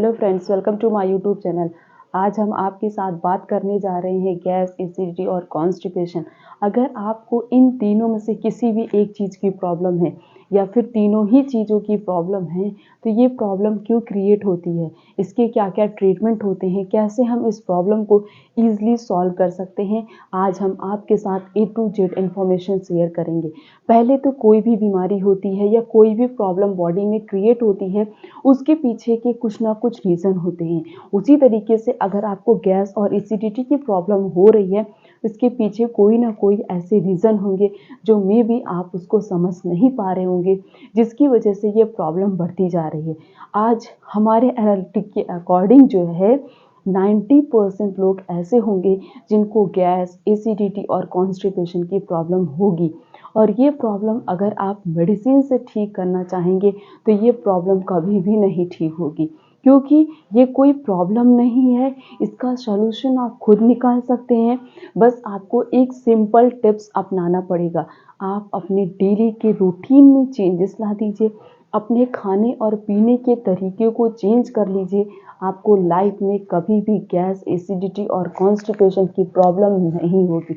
Hello friends, welcome to my YouTube channel. आज हम आपके साथ बात करने जा रहे हैं गैस, एसिडिटी और कॉन्स्टिपेशन। अगर आपको इन तीनों में से किसी भी एक चीज़ की प्रॉब्लम है या फिर तीनों ही चीज़ों की प्रॉब्लम है, तो ये प्रॉब्लम क्यों क्रिएट होती है, इसके क्या क्या ट्रीटमेंट होते हैं, कैसे हम इस प्रॉब्लम को ईजिली सॉल्व कर सकते हैं, आज हम आपके साथ A to Z information share करेंगे। पहले तो कोई भी बीमारी होती है या कोई भी प्रॉब्लम बॉडी में क्रिएट होती है, उसके पीछे के कुछ ना कुछ रीज़न होते हैं। उसी तरीके से अगर आपको गैस और एसिडिटी की प्रॉब्लम हो रही है, इसके पीछे कोई ना कोई ऐसे रीज़न होंगे जो मे बी आप उसको समझ नहीं पा रहे होंगे, जिसकी वजह से ये प्रॉब्लम बढ़ती जा रही है। आज हमारे एनालिटिक के अकॉर्डिंग जो है 90% लोग ऐसे होंगे जिनको गैस, एसिडिटी और कॉन्स्टिपेशन की प्रॉब्लम होगी। और ये प्रॉब्लम अगर आप मेडिसिन से ठीक करना चाहेंगे तो ये प्रॉब्लम कभी भी नहीं ठीक होगी, क्योंकि ये कोई प्रॉब्लम नहीं है। इसका सॉल्यूशन आप खुद निकाल सकते हैं। बस आपको एक सिंपल टिप्स अपनाना पड़ेगा। आप अपने डेली के रूटीन में चेंजेस ला दीजिए, अपने खाने और पीने के तरीके को चेंज कर लीजिए। आपको लाइफ में कभी भी गैस, एसिडिटी और कॉन्स्टिपेशन की प्रॉब्लम नहीं होगी।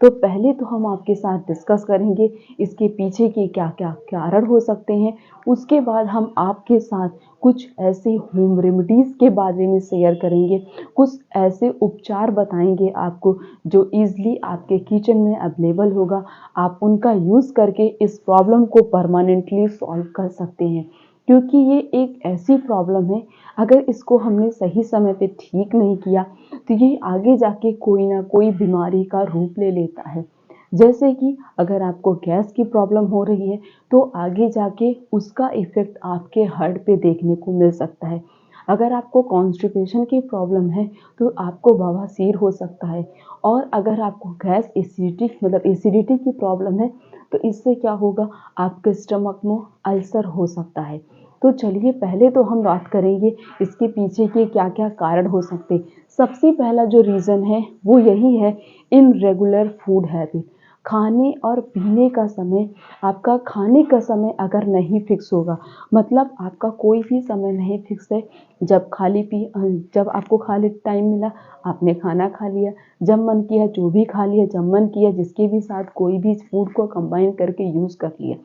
तो पहले तो हम आपके साथ डिस्कस करेंगे इसके पीछे के क्या क्या कारण हो सकते हैं। उसके बाद हम आपके साथ कुछ ऐसे होम रेमेडीज़ के बारे में शेयर करेंगे, कुछ ऐसे उपचार बताएंगे आपको जो ईज़िली आपके किचन में अवेलेबल होगा। आप उनका यूज़ करके इस प्रॉब्लम को परमानेंटली सॉल्व कर सकते हैं, क्योंकि ये एक ऐसी प्रॉब्लम है, अगर इसको हमने सही समय पे ठीक नहीं किया तो ये आगे जाके कोई ना कोई बीमारी का रूप ले लेता है। जैसे कि अगर आपको गैस की प्रॉब्लम हो रही है तो आगे जाके उसका इफ़ेक्ट आपके हार्ट पे देखने को मिल सकता है। अगर आपको कॉन्स्टिपेशन की प्रॉब्लम है तो आपको बवासीर हो सकता है। और अगर आपको गैस, एसिडिटी की प्रॉब्लम है तो इससे क्या होगा, आपके स्टमक में अल्सर हो सकता है। तो चलिए पहले तो हम बात करेंगे इसके पीछे के क्या क्या कारण हो सकते हैं। सबसे पहला जो रीज़न है वो यही है, इनरेगुलर फूड हैबिट। खाने और पीने का समय, आपका खाने का समय अगर नहीं फिक्स होगा, मतलब आपका कोई भी समय नहीं फिक्स है। जब आपको खाली टाइम मिला आपने खाना खा लिया, जब मन किया जो भी खा लिया, जब मन किया जिसके भी साथ कोई भी फूड को कंबाइन करके यूज़ कर लिया।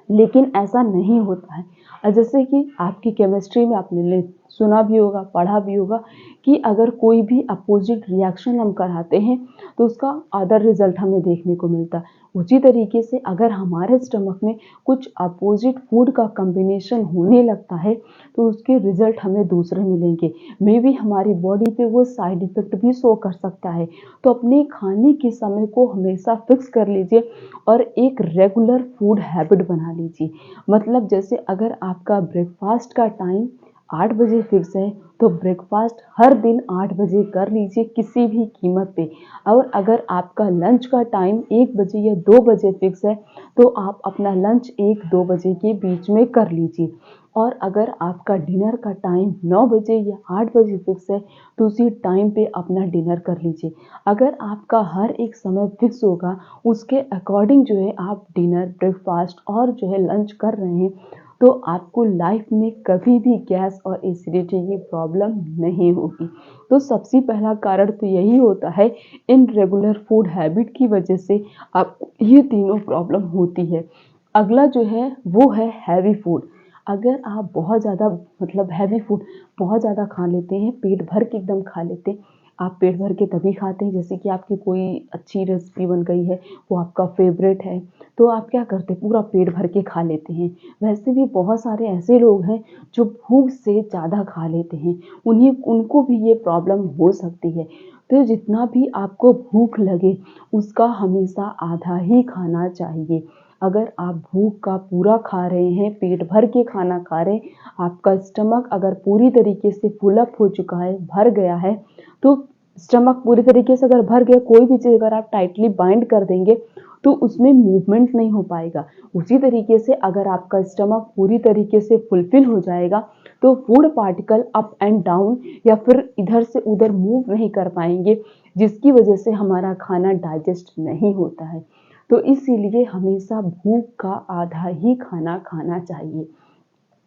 लेकिन ऐसा नहीं होता है। जैसे कि आपकी केमिस्ट्री में आपने सुना भी होगा, पढ़ा भी होगा कि अगर कोई भी अपोजिट रिएक्शन हम कराते हैं तो उसका अदर रिजल्ट हमें देखने को मिलता है। उसी तरीके से अगर हमारे स्टमक में कुछ अपोजिट फूड का कॉम्बिनेशन होने लगता है तो उसके रिजल्ट हमें दूसरे मिलेंगे। मे बी हमारी बॉडी पे वो साइड इफ़ेक्ट भी शो कर सकता है। तो अपने खाने के समय को हमेशा फिक्स कर लीजिए और एक रेगुलर फूड हैबिट बना लीजिए। मतलब जैसे अगर आपका ब्रेकफास्ट का टाइम 8 बजे फिक्स है तो ब्रेकफास्ट हर दिन 8 बजे कर लीजिए किसी भी कीमत पे। और अगर आपका लंच का टाइम 1 बजे या 2 बजे फिक्स है तो आप अपना लंच 1-2 बजे के बीच में कर लीजिए। और अगर आपका डिनर का टाइम 9 बजे या 8 बजे फिक्स है तो उसी टाइम पे अपना डिनर कर लीजिए। अगर आपका हर एक समय फिक्स होगा, उसके अकॉर्डिंग जो है आप डिनर, ब्रेकफास्ट और जो है लंच कर रहे हैं, तो आपको लाइफ में कभी भी गैस और एसिडिटी की प्रॉब्लम नहीं होगी। तो सबसे पहला कारण तो यही होता है, इनरेगुलर फूड हैबिट की वजह से आपको ये तीनों प्रॉब्लम होती है। अगला जो है वो है हैवी फूड। अगर आप बहुत ज़्यादा हैवी फूड बहुत ज़्यादा खा लेते हैं, पेट भर के एकदम खा लेते हैं। आप पेट भर के तभी खाते हैं जैसे कि आपकी कोई अच्छी रेसिपी बन गई है, वो आपका फेवरेट है, तो आप क्या करते हैं, पूरा पेट भर के खा लेते हैं। वैसे भी बहुत सारे ऐसे लोग हैं जो भूख से ज़्यादा खा लेते हैं, उनको भी ये प्रॉब्लम हो सकती है। तो जितना भी आपको भूख लगे उसका हमेशा आधा ही खाना चाहिए। अगर आप भूख का पूरा खा रहे हैं, पेट भर के खाना खा रहे हैं, आपका स्टमक अगर पूरी तरीके से फुल अप हो चुका है, भर गया है, तो स्टमक पूरी तरीके से अगर भर गया, कोई भी चीज़ अगर आप टाइटली बाइंड कर देंगे तो उसमें मूवमेंट नहीं हो पाएगा। उसी तरीके से अगर आपका स्टमक पूरी तरीके से फुलफिल हो जाएगा तो food particle up and down या फिर इधर से उधर मूव नहीं कर पाएंगे, जिसकी वजह से हमारा खाना डाइजेस्ट नहीं होता है। तो इसीलिए हमेशा भूख का आधा ही खाना खाना चाहिए।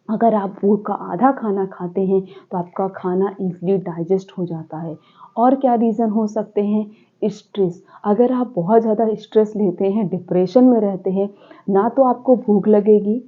अगर आप फूड का आधा खाना खाते हैं तो आपका खाना ईज़िली डाइजेस्ट हो जाता है। और क्या रीज़न हो सकते हैं? स्ट्रेस। अगर आप बहुत ज़्यादा स्ट्रेस लेते हैं, डिप्रेशन में रहते हैं, ना तो आपको भूख लगेगी,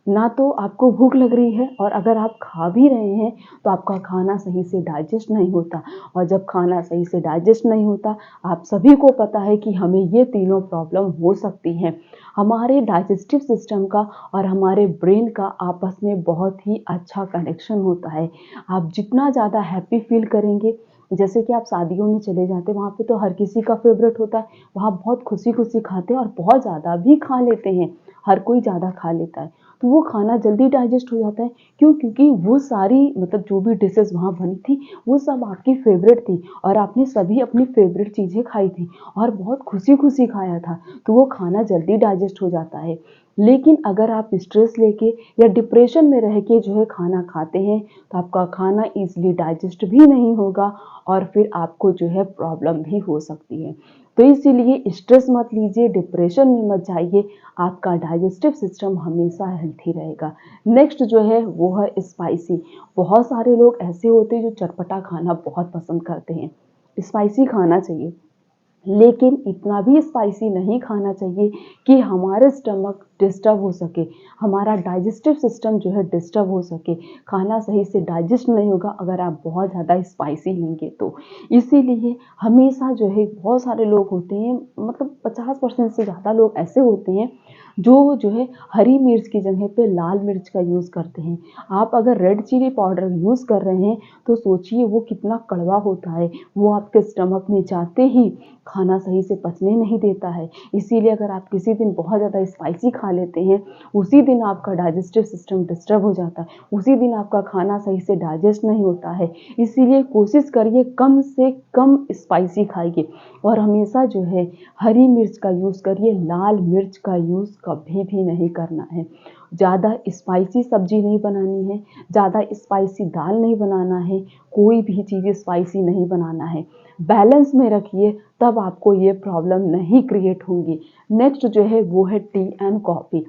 ना तो आपको भूख लग रही है, और अगर आप खा भी रहे हैं तो आपका खाना सही से डाइजेस्ट नहीं होता। और जब खाना सही से डाइजेस्ट नहीं होता, आप सभी को पता है कि हमें ये तीनों प्रॉब्लम हो सकती हैं। हमारे डाइजेस्टिव सिस्टम का और हमारे ब्रेन का आपस में बहुत ही अच्छा कनेक्शन होता है। आप जितना ज़्यादा हैप्पी फील करेंगे, जैसे कि आप शादियों में चले जाते हैं, वहाँ पे तो हर किसी का फेवरेट होता है, वहाँ बहुत खुशी-खुशी खाते हैं और बहुत ज़्यादा भी खा लेते हैं, हर कोई ज़्यादा खा लेता है। तो वो खाना जल्दी डाइजेस्ट हो जाता है। क्यों? क्योंकि वो सारी मतलब जो भी डिशेज़ वहाँ बनी थी, वो सब आपकी फेवरेट थी और आपने सभी अपनी फेवरेट चीज़ें खाई थी और बहुत खुशी-खुशी खाया था, तो वो खाना जल्दी डाइजेस्ट हो जाता है। लेकिन अगर आप स्ट्रेस लेके या डिप्रेशन में रह के जो है खाना खाते हैं, तो आपका खाना ईज़िली डाइजेस्ट भी नहीं होगा और फिर आपको जो है प्रॉब्लम भी हो सकती है। तो इसीलिए स्ट्रेस मत लीजिए, डिप्रेशन में मत जाइए, आपका डाइजेस्टिव सिस्टम हमेशा हेल्थी रहेगा। नेक्स्ट जो है वो है स्पाइसी। बहुत सारे लोग ऐसे होते हैं जो चटपटा खाना बहुत पसंद करते हैं। स्पाइसी खाना चाहिए, लेकिन इतना भी स्पाइसी नहीं खाना चाहिए कि हमारे स्टमक डिस्टर्ब हो सके, हमारा डाइजेस्टिव सिस्टम जो है डिस्टर्ब हो सके, खाना सही से डाइजेस्ट नहीं होगा अगर आप बहुत ज़्यादा स्पाइसी लेंगे तो। इसीलिए हमेशा जो है बहुत सारे लोग होते हैं, मतलब 50% से ज़्यादा लोग ऐसे होते हैं जो है हरी मिर्च की जगह पे लाल मिर्च का यूज़ करते हैं। आप अगर रेड चिली पाउडर यूज़ कर रहे हैं तो सोचिए वो कितना कड़वा होता है, वो आपके स्टमक में जाते ही खाना सही से पचने नहीं देता है। इसीलिए अगर आप किसी दिन बहुत ज़्यादा स्पाइसी खा लेते हैं, उसी दिन आपका डाइजेस्टिव सिस्टम डिस्टर्ब हो जाता है, उसी दिन आपका खाना सही से डाइजेस्ट नहीं होता है। इसीलिए कोशिश करिए कम से कम स्पाइसी खाइए और हमेशा जो है हरी मिर्च का यूज़ करिए, लाल मिर्च का यूज़ कभी भी नहीं करना है। ज़्यादा स्पाइसी सब्जी नहीं बनानी है, ज़्यादा स्पाइसी दाल नहीं बनाना है, कोई भी चीज़ स्पाइसी नहीं बनाना है। बैलेंस में रखिए, तब आपको ये प्रॉब्लम नहीं क्रिएट होंगी। नेक्स्ट जो है वो है टी एंड कॉफ़ी।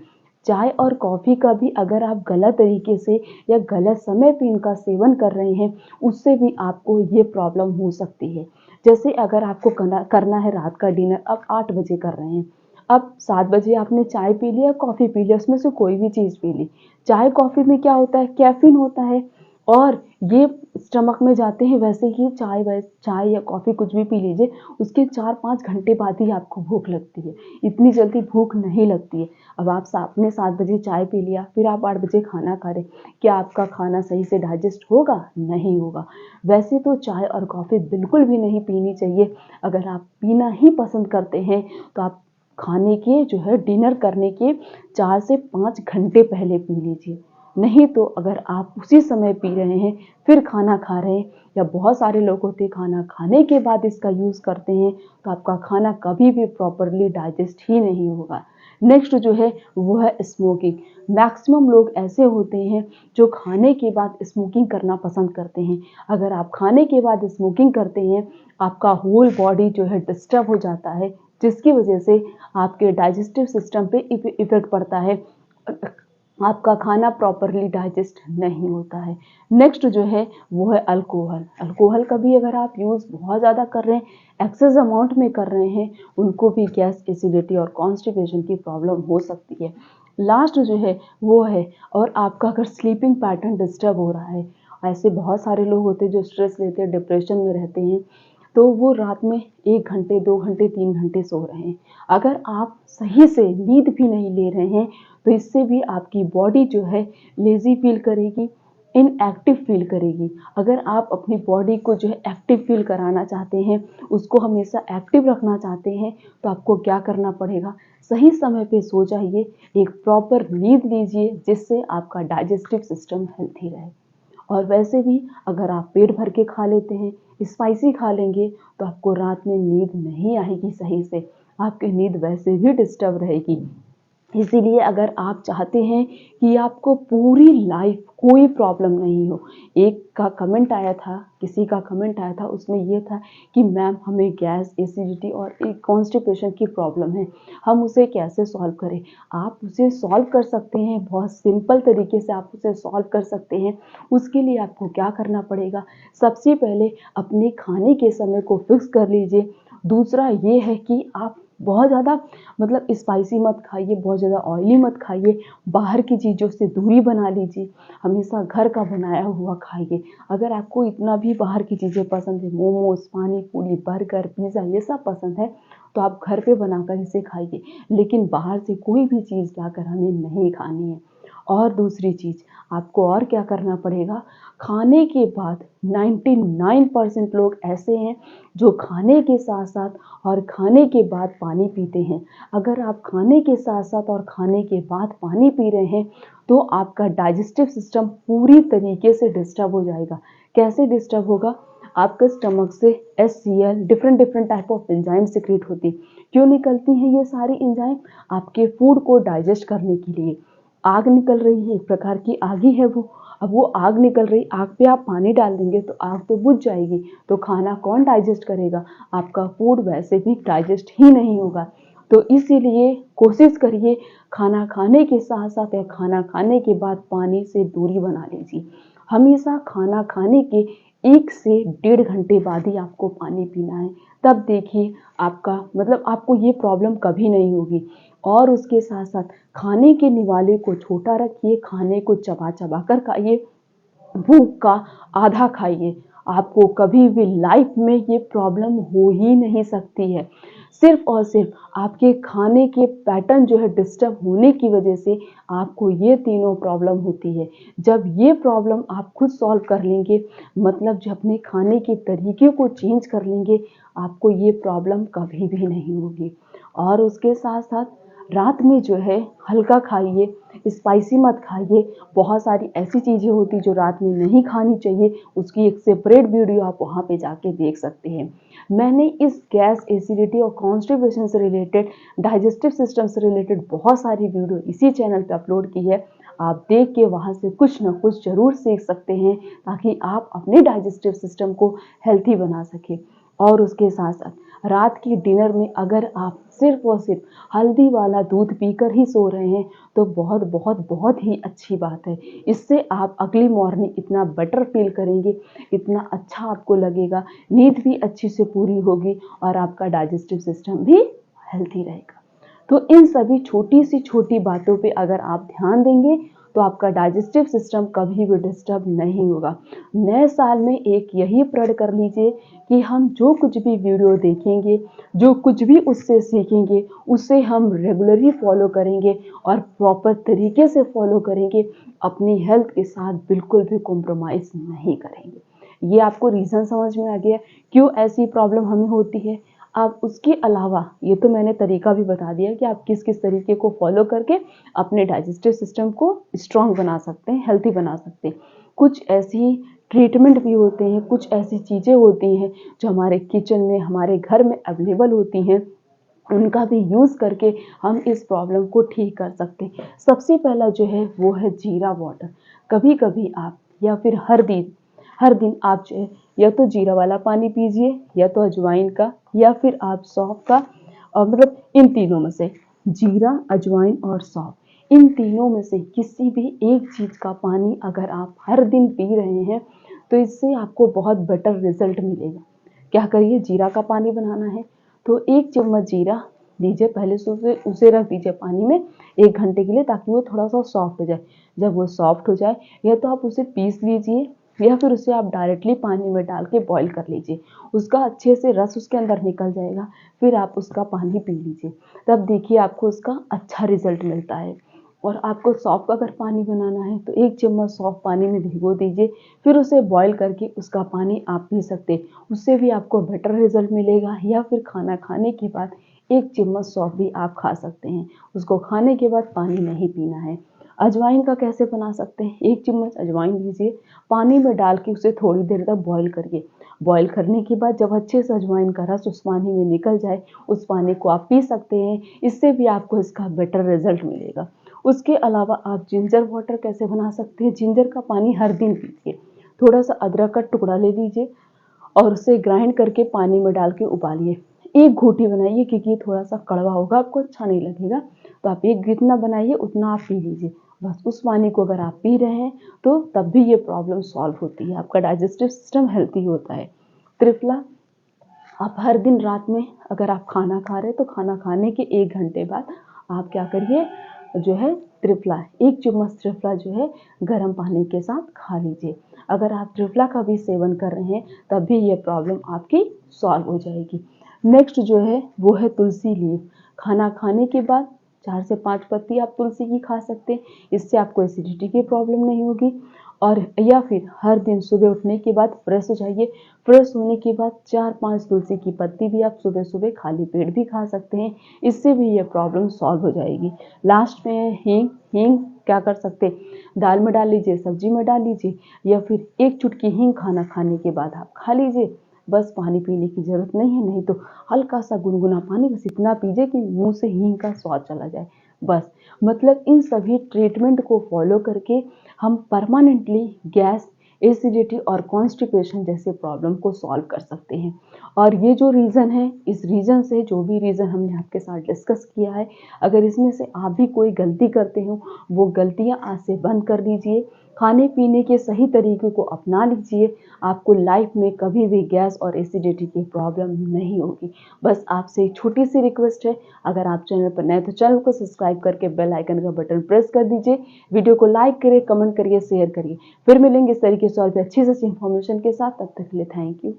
चाय और कॉफ़ी का भी अगर आप गलत तरीके से या गलत समय पे इनका सेवन कर रहे हैं, उससे भी आपको ये प्रॉब्लम हो सकती है। जैसे अगर आपको करना है रात का डिनर, अब 8 बजे कर रहे हैं, अब 7 बजे आपने चाय पी लिया, कॉफ़ी पी लिया, उसमें से कोई भी चीज़ पी ली। चाय कॉफ़ी में क्या होता है? कैफ़ीन होता है और ये स्टमक में जाते हैं वैसे ही चाय या कॉफ़ी कुछ भी पी लीजिए, उसके 4-5 घंटे बाद ही आपको भूख लगती है। इतनी जल्दी भूख नहीं लगती है। अब आपने 7 बजे चाय पी लिया, फिर आप 8 बजे खाना खा रहे हैं, क्या आपका खाना सही से डाइजेस्ट होगा? नहीं होगा। वैसे तो चाय और कॉफ़ी बिल्कुल भी नहीं पीनी चाहिए। अगर आप पीना ही पसंद करते हैं तो आप खाने के जो है डिनर करने के 4 से 5 घंटे पहले पी लीजिए। नहीं तो अगर आप उसी समय पी रहे हैं, फिर खाना खा रहे हैं, या बहुत सारे लोग होते हैं खाना खाने के बाद इसका यूज़ करते हैं, तो आपका खाना कभी भी प्रॉपरली डाइजेस्ट ही नहीं होगा। नेक्स्ट जो है वो है स्मोकिंग। मैक्सिमम लोग ऐसे होते हैं जो खाने के बाद स्मोकिंग करना पसंद करते हैं। अगर आप खाने के बाद स्मोकिंग करते हैं, आपका होल बॉडी जो है डिस्टर्ब हो जाता है, जिसकी वजह से आपके डाइजेस्टिव सिस्टम पे इफ़ेक्ट पड़ता है, आपका खाना प्रॉपरली डाइजेस्ट नहीं होता है। नेक्स्ट जो है वो है अल्कोहल। अल्कोहल का भी अगर आप यूज़ बहुत ज़्यादा कर रहे हैं, एक्सेस अमाउंट में कर रहे हैं, उनको भी गैस, एसिडिटी और कॉन्स्टिपेशन की प्रॉब्लम हो सकती है। लास्ट जो है वो है, और आपका अगर स्लीपिंग पैटर्न डिस्टर्ब हो रहा है, ऐसे बहुत सारे लोग होते हैं जो स्ट्रेस लेते हैं, डिप्रेशन में रहते हैं, तो वो रात में 1 घंटे, 2 घंटे, 3 घंटे सो रहे हैं। अगर आप सही से नींद भी नहीं ले रहे हैं, तो इससे भी आपकी बॉडी जो है लेज़ी फील करेगी, इनएक्टिव फील करेगी। अगर आप अपनी बॉडी को जो है एक्टिव फील कराना चाहते हैं, उसको हमेशा एक्टिव रखना चाहते हैं, तो आपको क्या करना पड़ेगा? सही समय पे सो जाइए, एक प्रॉपर नींद लीजिए, जिससे आपका डाइजेस्टिव सिस्टम हेल्थी रहे। और वैसे भी अगर आप पेट भर के खा लेते हैं, स्पाइसी खा लेंगे, तो आपको रात में नींद नहीं आएगी सही से, आपकी नींद वैसे भी डिस्टर्ब रहेगी। इसीलिए अगर आप चाहते हैं कि आपको पूरी लाइफ कोई प्रॉब्लम नहीं हो, एक का कमेंट आया था, किसी का कमेंट आया था, उसमें ये था कि मैम हमें गैस, एसिडिटी और एक कॉन्स्टिपेशन की प्रॉब्लम है, हम उसे कैसे सॉल्व करें? आप उसे सॉल्व कर सकते हैं, बहुत सिंपल तरीके से आप उसे सॉल्व कर सकते हैं। उसके लिए आपको क्या करना पड़ेगा? सबसे पहले अपने खाने के समय को फिक्स कर लीजिए। दूसरा ये है कि आप बहुत ज़्यादा मतलब स्पाइसी मत खाइए, बहुत ज़्यादा ऑयली मत खाइए, बाहर की चीज़ों से दूरी बना लीजिए, हमेशा घर का बनाया हुआ खाइए। अगर आपको इतना भी बाहर की चीज़ें पसंद है, मोमोज, पानी पूरी, बर्गर, पिज़्ज़ा ये सब पसंद है, तो आप घर पे बनाकर इसे खाइए, लेकिन बाहर से कोई भी चीज़ लाकर हमें नहीं खानी है। और दूसरी चीज़ आपको और क्या करना पड़ेगा, खाने के बाद 99% लोग ऐसे हैं जो खाने के साथ साथ और खाने के बाद पानी पीते हैं। अगर आप खाने के साथ साथ और खाने के बाद पानी पी रहे हैं तो आपका डाइजेस्टिव सिस्टम पूरी तरीके से डिस्टर्ब हो जाएगा। कैसे डिस्टर्ब होगा? आपके स्टमक से HCl different different type of enzyme secret होती। क्यों निकलती हैं ये सारी एंजाइम? आपके फूड को डाइजेस्ट करने के लिए। आग निकल रही है, एक प्रकार की आग ही है वो। अब वो आग निकल रही, आग पे आप पानी डाल देंगे तो आग तो बुझ जाएगी, तो खाना कौन डाइजेस्ट करेगा? आपका फूड वैसे भी डाइजेस्ट ही नहीं होगा। तो इसीलिए कोशिश करिए खाना खाने के साथ साथ या खाना खाने के बाद पानी से दूरी बना लीजिए। हमेशा खाना खाने के 1 से 1.5 घंटे बाद ही आपको पानी पीना है। तब देखिए आपका मतलब आपको ये प्रॉब्लम कभी नहीं होगी। और उसके साथ साथ खाने के निवाले को छोटा रखिए, खाने को चबा चबा कर खाइए, भूख का आधा खाइए। आपको कभी भी लाइफ में ये प्रॉब्लम हो ही नहीं सकती है। सिर्फ और सिर्फ आपके खाने के पैटर्न जो है डिस्टर्ब होने की वजह से आपको ये तीनों प्रॉब्लम होती है। जब ये प्रॉब्लम आप खुद सॉल्व कर लेंगे, मतलब जब अपने खाने के तरीके को चेंज कर लेंगे, आपको ये प्रॉब्लम कभी भी नहीं होगी। और उसके साथ साथ रात में जो है हल्का खाइए, स्पाइसी मत खाइए। बहुत सारी ऐसी चीज़ें होती जो रात में नहीं खानी चाहिए, उसकी एक सेपरेट वीडियो आप वहाँ पे जाके देख सकते हैं। मैंने इस गैस, एसिडिटी और कॉन्स्टिपेशन से रिलेटेड, डाइजेस्टिव सिस्टम से रिलेटेड बहुत सारी वीडियो इसी चैनल पे अपलोड की है। आप देख के वहाँ से कुछ ना कुछ ज़रूर सीख सकते हैं, ताकि आप अपने डाइजेस्टिव सिस्टम को हेल्थी बना सकें। और उसके साथ साथ रात की डिनर में अगर आप सिर्फ और सिर्फ हल्दी वाला दूध पीकर ही सो रहे हैं तो बहुत बहुत बहुत ही अच्छी बात है। इससे आप अगली मॉर्निंग इतना बेटर फील करेंगे, इतना अच्छा आपको लगेगा, नींद भी अच्छी से पूरी होगी और आपका डाइजेस्टिव सिस्टम भी हेल्थी रहेगा। तो इन सभी छोटी सी छोटी बातों पे अगर आप ध्यान देंगे तो आपका डाइजेस्टिव सिस्टम कभी भी डिस्टर्ब नहीं होगा। नए साल में एक यही प्रण कर लीजिए कि हम जो कुछ भी वीडियो देखेंगे, जो कुछ भी उससे सीखेंगे, उसे हम रेगुलरली फॉलो करेंगे और प्रॉपर तरीके से फॉलो करेंगे। अपनी हेल्थ के साथ बिल्कुल भी कॉम्प्रोमाइज़ नहीं करेंगे। ये आपको रीज़न समझ में आ गया क्यों ऐसी प्रॉब्लम हमें होती है। अब उसके अलावा ये तो मैंने तरीका भी बता दिया कि आप किस किस तरीके को फॉलो करके अपने डाइजेस्टिव सिस्टम को स्ट्रॉन्ग बना सकते हैं, हेल्थी बना सकते हैं। कुछ ऐसी ट्रीटमेंट भी होते हैं, कुछ ऐसी चीज़ें होती हैं जो हमारे किचन में, हमारे घर में अवेलेबल होती हैं, उनका भी यूज़ करके हम इस प्रॉब्लम को ठीक कर सकते हैं। सबसे पहला जो है वो है जीरा वाटर। कभी कभी आप या फिर हर दिन आप जो है या तो जीरा वाला पानी पीजिए, या तो अजवाइन का, या फिर आप सौंफ का, और मतलब इन तीनों में से जीरा, अजवाइन और सौंफ, इन तीनों में से किसी भी एक चीज़ का पानी अगर आप हर दिन पी रहे हैं तो इससे आपको बहुत बेटर रिजल्ट मिलेगा। क्या करिए, जीरा का पानी बनाना है तो 1 चम्मच जीरा लीजिए, पहले से उसे रख दीजिए पानी में 1 घंटे के लिए, ताकि वो थोड़ा सा सॉफ्ट हो जाए। जब वो सॉफ्ट हो जाए, या तो आप उसे पीस लीजिए या फिर उसे आप डायरेक्टली पानी में डाल के बॉईल कर लीजिए। उसका अच्छे से रस उसके अंदर निकल जाएगा, फिर आप उसका पानी पी लीजिए। तब देखिए आपको उसका अच्छा रिजल्ट मिलता है। और आपको सौंफ का अगर पानी बनाना है तो 1 चम्मच सौंफ पानी में भिगो दीजिए, फिर उसे बॉईल करके उसका पानी आप पी सकते हैं। उससे भी आपको बेटर रिजल्ट मिलेगा। या फिर खाना खाने के बाद 1 चम्मच सौंफ भी आप खा सकते हैं। उसको खाने के बाद पानी नहीं पीना है। अजवाइन का कैसे बना सकते हैं, 1 चम्मच अजवाइन लीजिए, पानी में डाल के उसे थोड़ी देर तक बॉईल करिए। बॉईल करने के बाद जब अच्छे से अजवाइन का रस उस पानी में निकल जाए, उस पानी को आप पी सकते हैं। इससे भी आपको इसका बेटर रिजल्ट मिलेगा। उसके अलावा आप जिंजर वाटर कैसे बना सकते हैं, जिंजर का पानी हर दिन पीजिए। थोड़ा सा अदरक का टुकड़ा ले लीजिए और उसे ग्राइंड करके पानी में डाल के उबालिए। 1 घूंटी बनाइए, क्योंकि ये थोड़ा सा कड़वा होगा, आपको अच्छा नहीं लगेगा। तो आप 1 जितना बनाइए उतना आप पी लीजिए। बस उस पानी को अगर आप पी रहे हैं तो तब भी ये प्रॉब्लम सॉल्व होती है, आपका डाइजेस्टिव सिस्टम हेल्थी होता है। त्रिफला, आप हर दिन रात में अगर आप खाना खा रहे हैं तो खाना खाने के 1 घंटे बाद आप क्या करिए, जो है त्रिफला, 1 चम्मच त्रिफला जो है गर्म पानी के साथ खा लीजिए। अगर आप त्रिफला का भी सेवन कर रहे हैं तब भी ये प्रॉब्लम आपकी सॉल्व हो जाएगी। नेक्स्ट जो है वो है तुलसी लीफ। खाना खाने के बाद 4 से 5 पत्ती आप तुलसी की खा सकते हैं। इससे आपको एसिडिटी की प्रॉब्लम नहीं होगी। और या फिर हर दिन सुबह उठने के बाद फ्रेश हो जाइए। फ्रेश होने के बाद 4-5 तुलसी की पत्ती भी आप सुबह सुबह खाली पेट भी खा सकते हैं। इससे भी ये प्रॉब्लम सॉल्व हो जाएगी। लास्ट में है हींग। हींग क्या कर सकते हैं, दाल में डाल लीजिए, सब्जी में डाल लीजिए, या फिर 1 चुटकी हींग खाना खाने के बाद आप खा लीजिए। बस पानी पीने की ज़रूरत नहीं है, नहीं तो हल्का सा गुनगुना पानी बस इतना पीजिए कि मुंह से हींग का स्वाद चला जाए। बस मतलब इन सभी ट्रीटमेंट को फॉलो करके हम परमानेंटली गैस, एसिडिटी और कॉन्स्टिपेशन जैसे प्रॉब्लम को सॉल्व कर सकते हैं। और ये जो रीज़न है, इस रीज़न से जो भी रीज़न हमने आपके साथ डिस्कस किया है, अगर इसमें से आप भी कोई गलती करते हो, वो गलतियां आज से बंद कर लीजिए। खाने पीने के सही तरीके को अपना लीजिए। आपको लाइफ में कभी भी गैस और एसिडिटी की प्रॉब्लम नहीं होगी। बस आपसे एक छोटी सी रिक्वेस्ट है, अगर आप चैनल पर नए तो चैनल को सब्सक्राइब करके बेल आइकन का बटन प्रेस कर दीजिए। वीडियो को लाइक करिए, कमेंट करिए, शेयर करिए। फिर मिलेंगे इस तरीके से और भी अच्छी से अच्छी इन्फॉर्मेशन के साथ। तब तक के लिए थैंक यू।